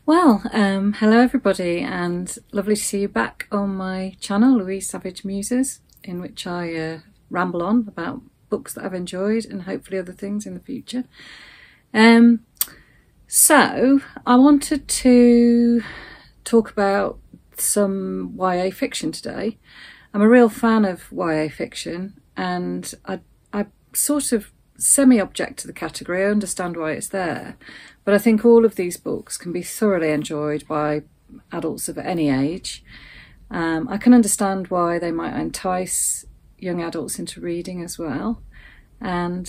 Hello everybody, and lovely to see you back on my channel, Louise Savage Muses, in which I ramble on about books that I've enjoyed and hopefully other things in the future. So I wanted to talk about some YA fiction today. I'm a real fan of YA fiction, and I sort of semi-object to the category. I understand why it's there, but I think all of these books can be thoroughly enjoyed by adults of any age. I can understand why they might entice young adults into reading as well, and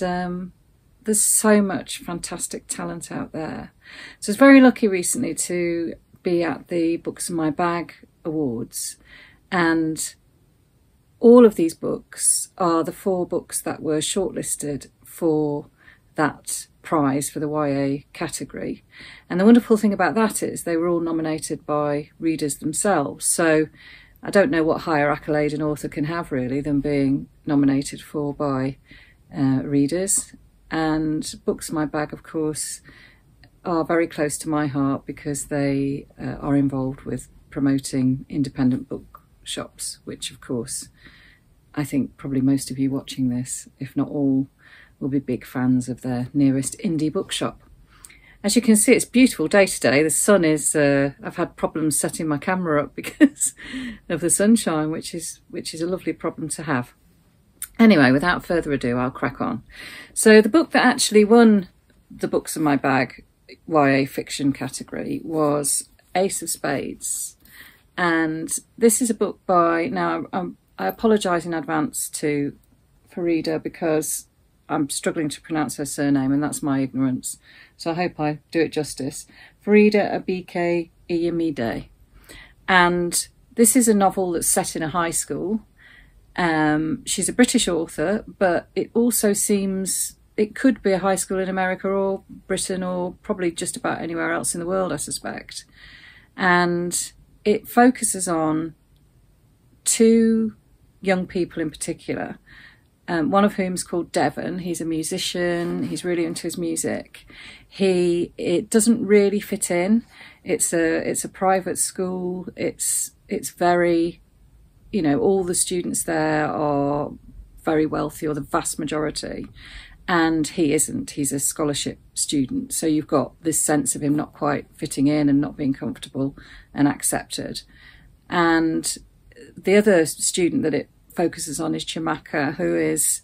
there's so much fantastic talent out there. So I was very lucky recently to be at the Books in My Bag Awards, and all of these books are the 4 books that were shortlisted for that prize for the YA category. And the wonderful thing about that is they were all nominated by readers themselves. So I don't know what higher accolade an author can have really than being nominated for by readers. And Books in My Bag, of course, are very close to my heart because they are involved with promoting independent bookshops, which of course I think probably most of you watching this, if not all, will be big fans of their nearest indie bookshop. As you can see, it's a beautiful day today. The sun is, I've had problems setting my camera up because of the sunshine, which is a lovely problem to have. Anyway, without further ado, I'll crack on. So the book that actually won the Books in My Bag YA fiction category was Ace of Spades. And this is a book by, now I apologise in advance to Farida because I'm struggling to pronounce her surname, and that's my ignorance. So I hope I do it justice. Farida Abike Iyemide. And this is a novel that's set in a high school. She's a British author, but it also seems it could be a high school in America or Britain or probably just about anywhere else in the world, I suspect. And it focuses on 2 young people in particular. One of whom is called Devon. He's a musician. He's really into his music. It doesn't really fit in. It's a private school. It's very, you know, all the students there are very wealthy, or the vast majority, and he isn't. He's a scholarship student. So you've got this sense of him not quite fitting in and not being comfortable and accepted. And the other student that it focuses on is Chimaka, who is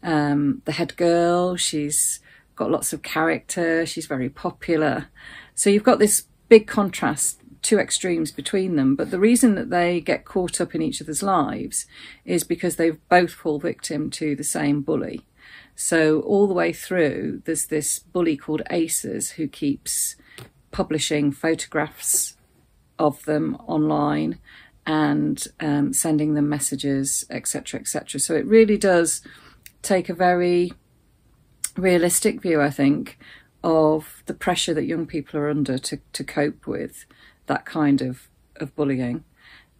the head girl. She's got lots of character. She's very popular. So you've got this big contrast, 2 extremes between them. But the reason that they get caught up in each other's lives is because they both fall victim to the same bully. So all the way through, there's this bully called Aces who keeps publishing photographs of them online and sending them messages, etc., etc. So it really does take a very realistic view, I think, of the pressure that young people are under to cope with that kind of bullying.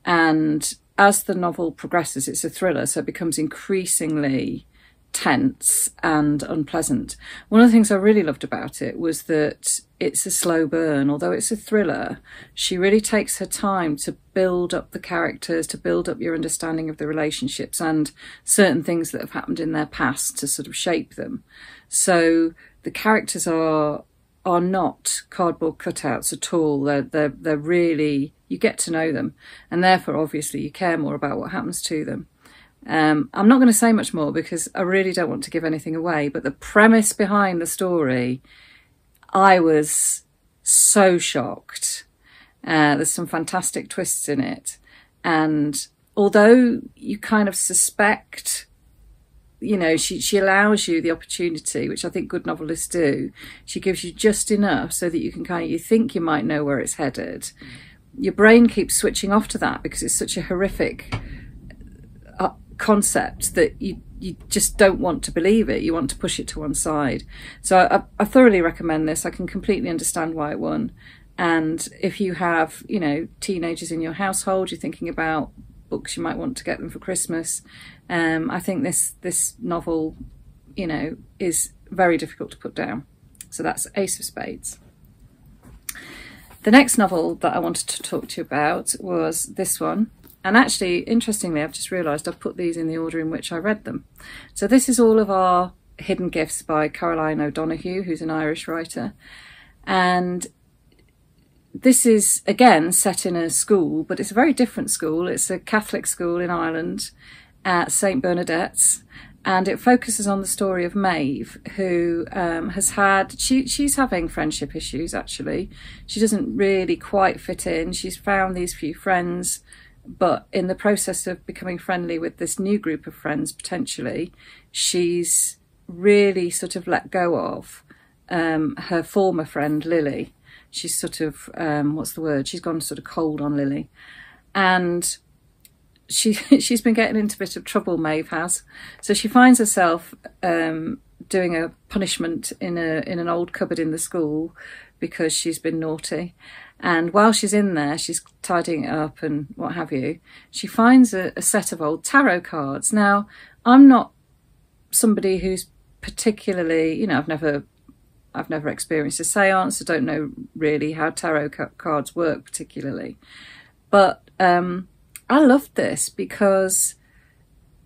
And as the novel progresses, it's a thriller, so it becomes increasingly tense and unpleasant. One of the things I really loved about it was that it's a slow burn. Although it's a thriller, she really takes her time to build up the characters, to build up your understanding of the relationships and certain things that have happened in their past to sort of shape them. So the characters are not cardboard cutouts at all. They're really, you get to know them, and therefore obviously you care more about what happens to them. I'm not going to say much more because I really don't want to give anything away, but the premise behind the story, I was so shocked. There's some fantastic twists in it. And although you kind of suspect, you know, she allows you the opportunity, which I think good novelists do. She gives you just enough so that you can you think you might know where it's headed. Your brain keeps switching off to that because it's such a horrific concept that you just don't want to believe it. You want to push it to one side. So I thoroughly recommend this. I can completely understand why it won. And if you have, you know, teenagers in your household, you're thinking about books you might want to get them for Christmas, I think this novel, you know, is very difficult to put down. So that's Ace of Spades. The next novel that I wanted to talk to you about was this one. And actually, interestingly, I've just realised I've put these in the order in which I read them. So this is All of Our Hidden Gifts by Caroline O'Donoghue, who's an Irish writer. And this is, again, set in a school, but it's a very different school. It's a Catholic school in Ireland at St Bernadette's. And it focuses on the story of Maeve, who has had, she's having friendship issues, actually. She doesn't really quite fit in. She's found these few friends, but in the process of becoming friendly with this new group of friends, potentially, she's really sort of let go of her former friend, Lily. She's sort of, what's the word? She's gone sort of cold on Lily. And she's been getting into a bit of trouble, Maeve has. So she finds herself doing a punishment in an old cupboard in the school because she's been naughty. And while she's in there, she's tidying it up and what have you, she finds a set of old tarot cards. Now, I'm not somebody who's particularly, you know, I've never experienced a seance. I don't know really how tarot cards work particularly. But I loved this because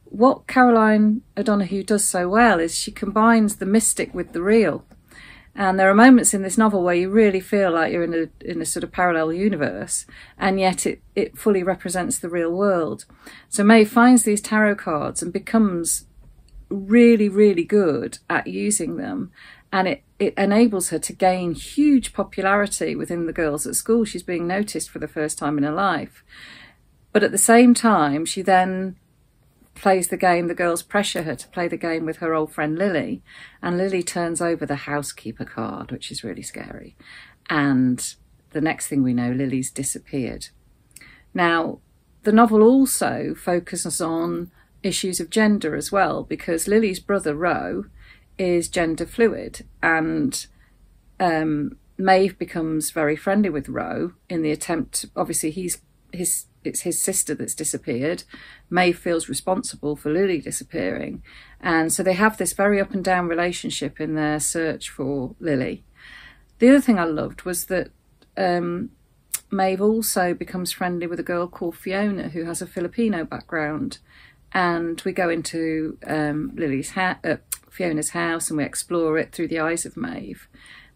what Caroline O'Donoghue does so well is she combines the mystic with the real. And there are moments in this novel where you really feel like you're in a sort of parallel universe, and yet it fully represents the real world. So Maeve finds these tarot cards and becomes really, really good at using them. And it enables her to gain huge popularity within the girls at school. She's being noticed for the first time in her life. But at the same time, she then plays the game. The girls pressure her to play the game with her old friend Lily. And Lily turns over the housekeeper card, which is really scary. And the next thing we know, Lily's disappeared. Now, the novel also focuses on issues of gender as well, because Lily's brother, Ro, is gender fluid. And Maeve becomes very friendly with Ro in the attempt, obviously it's his sister that's disappeared. Maeve feels responsible for Lily disappearing. And so they have this very up and down relationship in their search for Lily. The other thing I loved was that Maeve also becomes friendly with a girl called Fiona, who has a Filipino background. And we go into Fiona's house and we explore it through the eyes of Maeve.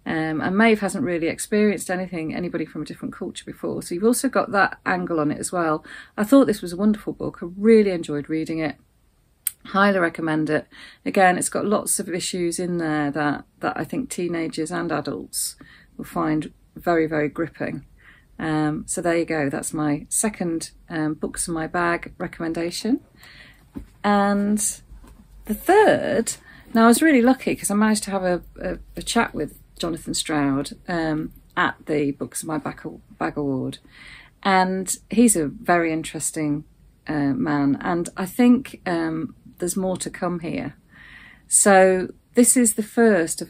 And Maeve hasn't really experienced anybody from a different culture before. So you've also got that angle on it as well. I thought this was a wonderful book. I really enjoyed reading it. Highly recommend it. Again, it's got lots of issues in there that I think teenagers and adults will find very, very gripping. So there you go. That's my second Books in My Bag recommendation. And the third, now I was really lucky because I managed to have a chat with Jonathan Stroud at the Books in My Bag Award. And he's a very interesting man. And I think there's more to come here. So this is the first of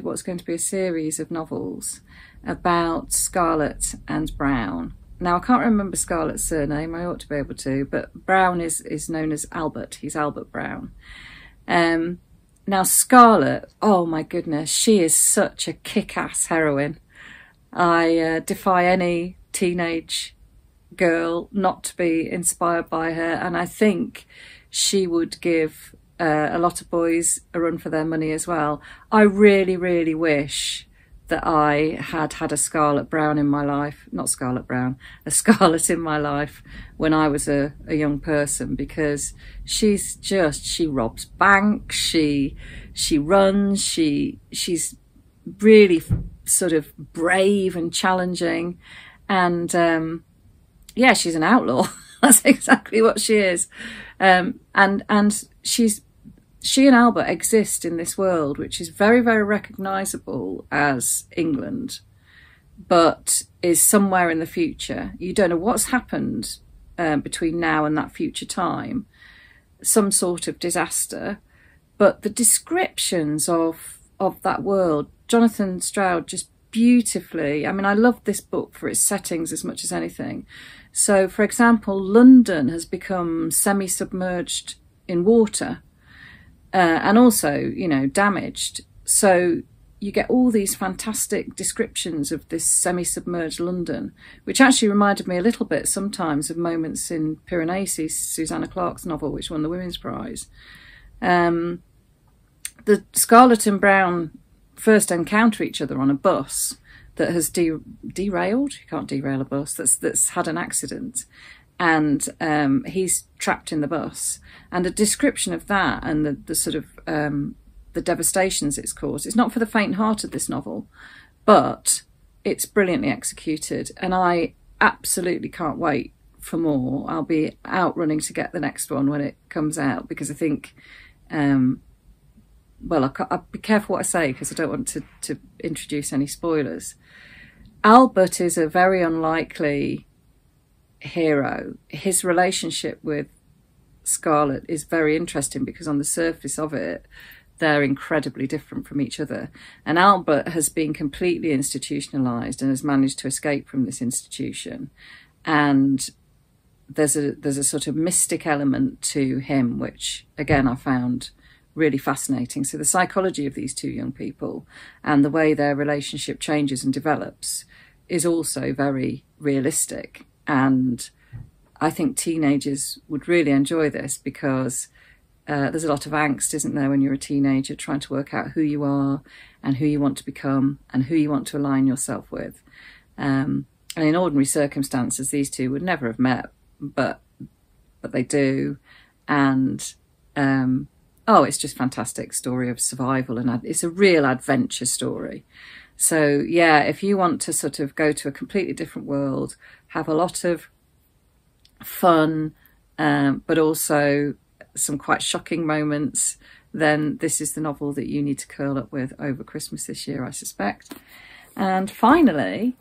what's going to be a series of novels about Scarlet and Brown. Now, I can't remember Scarlet's surname. I ought to be able to. But Brown is known as Albert. He's Albert Brown. Now, Scarlet, oh my goodness, she is such a kick-ass heroine. I defy any teenage girl not to be inspired by her. And I think she would give a lot of boys a run for their money as well. I really, really wish that I had a Scarlet Brown in my life. Not Scarlet Brown, a Scarlet in my life when I was a young person, because she robs banks, she runs, she's really sort of brave and challenging, and yeah, she's an outlaw. That's exactly what she is. And she and Albert exist in this world, which is very, very recognisable as England, but is somewhere in the future. You don't know what's happened between now and that future time, some sort of disaster. But the descriptions of that world, Jonathan Stroud just beautifully, I mean, I love this book for its settings as much as anything. So, for example, London has become semi-submerged in water. And also, you know, damaged. So you get all these fantastic descriptions of this semi-submerged London, which actually reminded me a little bit sometimes of moments in Piranesi, Susanna Clarke's novel, which won the Women's Prize. The Scarlet and Brown first encounter each other on a bus that has derailed. You can't derail a bus that's had an accident, and he's trapped in the bus. And a description of that and the sort of the devastations it's caused. It's not for the faint-hearted, this novel, but it's brilliantly executed, and I absolutely can't wait for more. I'll be out running to get the next one when it comes out, because I think, well, I'll be careful what I say because I don't want to introduce any spoilers. Albert is a very unlikely hero. His relationship with Scarlet is very interesting because on the surface of it, they're incredibly different from each other. And Albert has been completely institutionalized and has managed to escape from this institution. And there's a sort of mystic element to him, which, again, I found really fascinating. So the psychology of these two young people and the way their relationship changes and develops is also very realistic. And I think teenagers would really enjoy this because there's a lot of angst, isn't there, when you're a teenager, trying to work out who you are and who you want to become and who you want to align yourself with. And in ordinary circumstances, these two would never have met, but they do. And it's just a fantastic story of survival, and it's a real adventure story. So yeah, if you want to sort of go to a completely different world, have a lot of fun, but also some quite shocking moments, then this is the novel that you need to curl up with over Christmas this year, I suspect. And finally,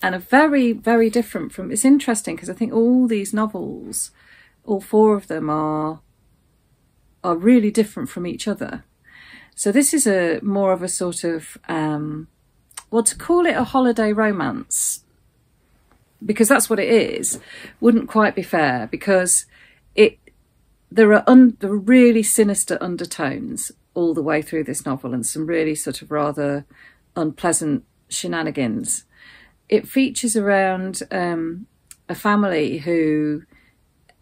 and a very, very different from, it's interesting because I think all these novels, all four of them are really different from each other. So this is a more of a sort of, to call it a holiday romance, because that's what it is, wouldn't quite be fair, because there are really sinister undertones all the way through this novel and some really sort of rather unpleasant shenanigans. It features around a family who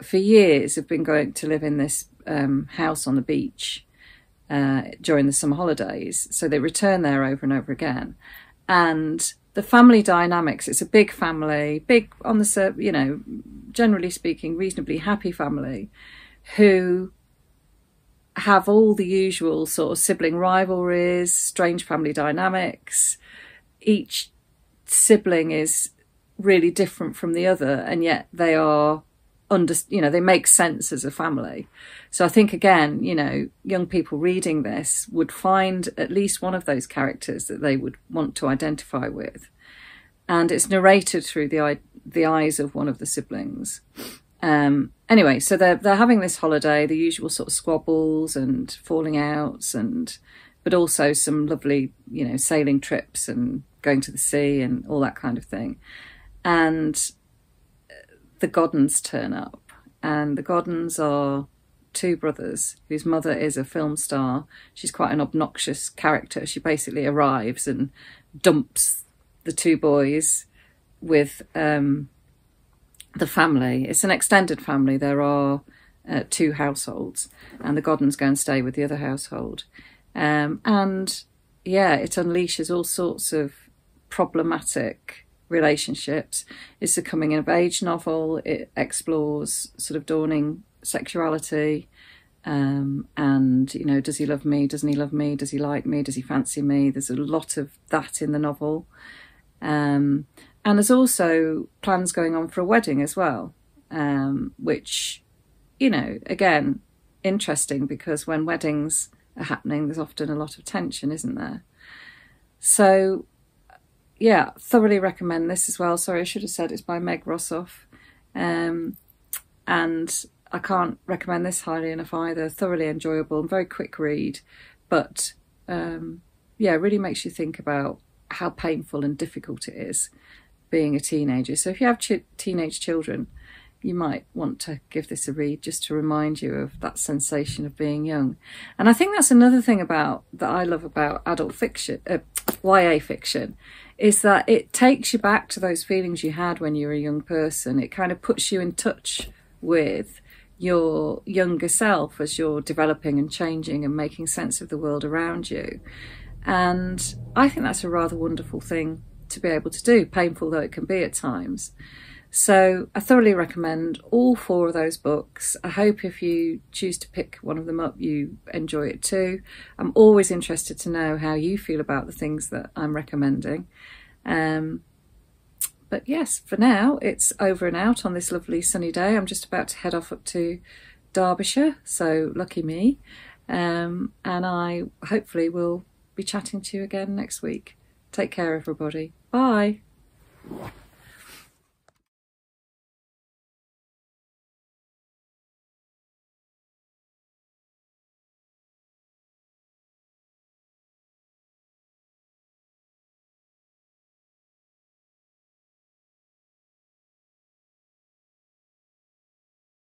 for years have been going to live in this house on the beach during the summer holidays. So they return there over and over again. And the family dynamics, it's a big family, big on the, generally speaking, reasonably happy family, who have all the usual sort of sibling rivalries, strange family dynamics. Each sibling is really different from the other, and yet they are they make sense as a family. So I think, again, young people reading this would find at least one of those characters that they would want to identify with. And it's narrated through the eyes of one of the siblings. Anyway, so they're having this holiday, the usual sort of squabbles and falling outs, but also some lovely, sailing trips and going to the sea and all that kind of thing. And the Goddens turn up, and the Goddens are two brothers whose mother is a film star. She's quite an obnoxious character. She basically arrives and dumps the two boys with the family. It's an extended family. There are two households, and the Goddens go and stay with the other household. It unleashes all sorts of problematic relationships. It's a coming of age novel. It explores sort of dawning sexuality, and does he love me, doesn't he love me, does he like me, does he fancy me? There's a lot of that in the novel, and there's also plans going on for a wedding as well, which, again, interesting, because when weddings are happening, there's often a lot of tension, isn't there? So yeah, thoroughly recommend this as well. Sorry, I should have said it's by Meg Rossoff. And I can't recommend this highly enough either. Thoroughly enjoyable and very quick read. But really makes you think about how painful and difficult it is being a teenager. So if you have teenage children, you might want to give this a read just to remind you of that sensation of being young. And I think that's another thing that I love about adult fiction, YA fiction is that it takes you back to those feelings you had when you were a young person. It kind of puts you in touch with your younger self as you're developing and changing and making sense of the world around you. And I think that's a rather wonderful thing to be able to do, painful though it can be at times. So I thoroughly recommend all 4 of those books. I hope if you choose to pick one of them up, you enjoy it too. I'm always interested to know how you feel about the things that I'm recommending. But yes, for now, it's over and out on this lovely sunny day. I'm just about to head off up to Derbyshire, so lucky me. And I hopefully will be chatting to you again next week. Take care, everybody. Bye.